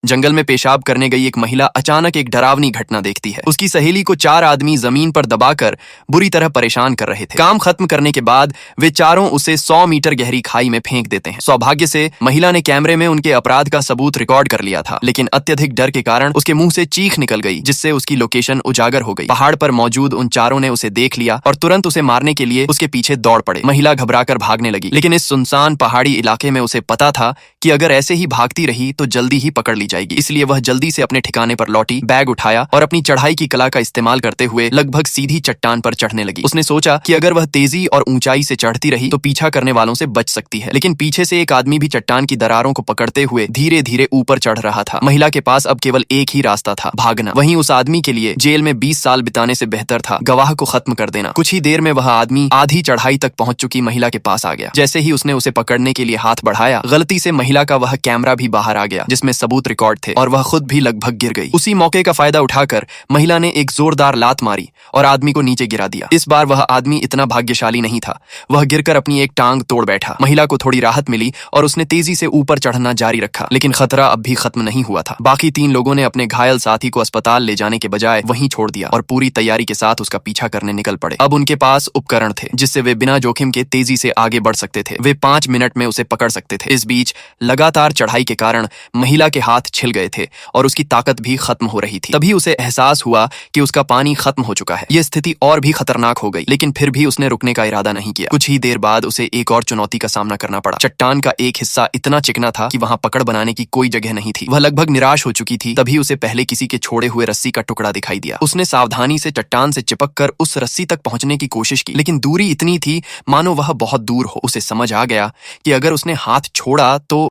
जंगल में पेशाब करने गई एक महिला अचानक एक डरावनी घटना देखती है। उसकी सहेली को 4 आदमी जमीन पर दबाकर बुरी तरह परेशान कर रहे थे। काम खत्म करने के बाद वे चारों उसे 100 मीटर गहरी खाई में फेंक देते हैं। सौभाग्य से महिला ने कैमरे में उनके अपराध का सबूत रिकॉर्ड कर लिया था, लेकिन अत्यधिक डर के कारण उसके मुंह से चीख निकल गई, जिससे उसकी लोकेशन उजागर हो गई। पहाड़ पर मौजूद उन चारों ने उसे देख लिया और तुरंत उसे मारने के लिए उसके पीछे दौड़ पड़े। महिला घबराकर भागने लगी, लेकिन इस सुनसान पहाड़ी इलाके में उसे पता था कि अगर ऐसे ही भागती रही तो जल्दी ही पकड़ ली जाएगी। इसलिए वह जल्दी से अपने ठिकाने पर लौटी, बैग उठाया और अपनी चढ़ाई की कला का इस्तेमाल करते हुए लगभग सीधी चट्टान पर चढ़ने लगी। उसने सोचा कि अगर वह तेजी और ऊंचाई से चढ़ती रही तो पीछा करने वालों से बच सकती है, लेकिन पीछे से एक आदमी भी चट्टान की दरारों को पकड़ते हुए धीरे धीरे ऊपर चढ़ रहा था। महिला के पास अब केवल एक ही रास्ता था, भागना। वहीं उस आदमी के लिए जेल में 20 साल बिताने से बेहतर था गवाह को खत्म कर देना। कुछ ही देर में वह आदमी आधी चढ़ाई तक पहुंच चुकी महिला के पास आ गया। जैसे ही उसने उसे पकड़ने के लिए हाथ बढ़ाया, गलती से महिला का वह कैमरा भी बाहर आ गया जिसमें सबूत रिकॉर्ड थे, और वह खुद भी लगभग गिर गई। उसी मौके का फायदा उठाकर महिला ने एक जोरदार लात मारी और आदमी को नीचे गिरा दिया। इस बार वह आदमी इतना भाग्यशाली नहीं था, वह गिरकर अपनी एक टांग तोड़ बैठा। महिला को थोड़ी राहत मिली और उसने तेजी से ऊपर चढ़ना जारी रखा, लेकिन खतरा अब भी खत्म नहीं हुआ था। बाकी 3 लोगों ने अपने घायल साथी को अस्पताल ले जाने के बजाय वहीं छोड़ दिया और पूरी तैयारी के साथ उसका पीछा करने निकल पड़े। अब उनके पास उपकरण थे जिससे वे बिना जोखिम के तेजी से आगे बढ़ सकते थे। वे 5 मिनट में उसे पकड़ सकते थे। इस बीच लगातार चढ़ाई के कारण महिला के हाथ छिल गए थे और उसकी ताकत भी खत्म हो रही थी। तभी उसे एहसास हुआ कि उसका पानी खत्म हो चुका है। यह स्थिति और भी खतरनाक हो गई, लेकिन फिर भी उसने रुकने का इरादा नहीं किया। कुछ ही देर बाद उसे एक और चुनौती का सामना करना पड़ा। चट्टान का एक हिस्सा इतना चिकना था कि वहां पकड़ बनाने की कोई जगह नहीं थी। वह लगभग निराश हो चुकी थी। तभी उसे पहले किसी के छोड़े हुए रस्सी का टुकड़ा दिखाई दिया। उसने सावधानी से चट्टान से चिपक कर उस रस्सी तक पहुंचने की कोशिश की, लेकिन दूरी इतनी थी मानो वह बहुत दूर हो। उसे समझ आ गया कि अगर उसने हाथ छोड़ा तो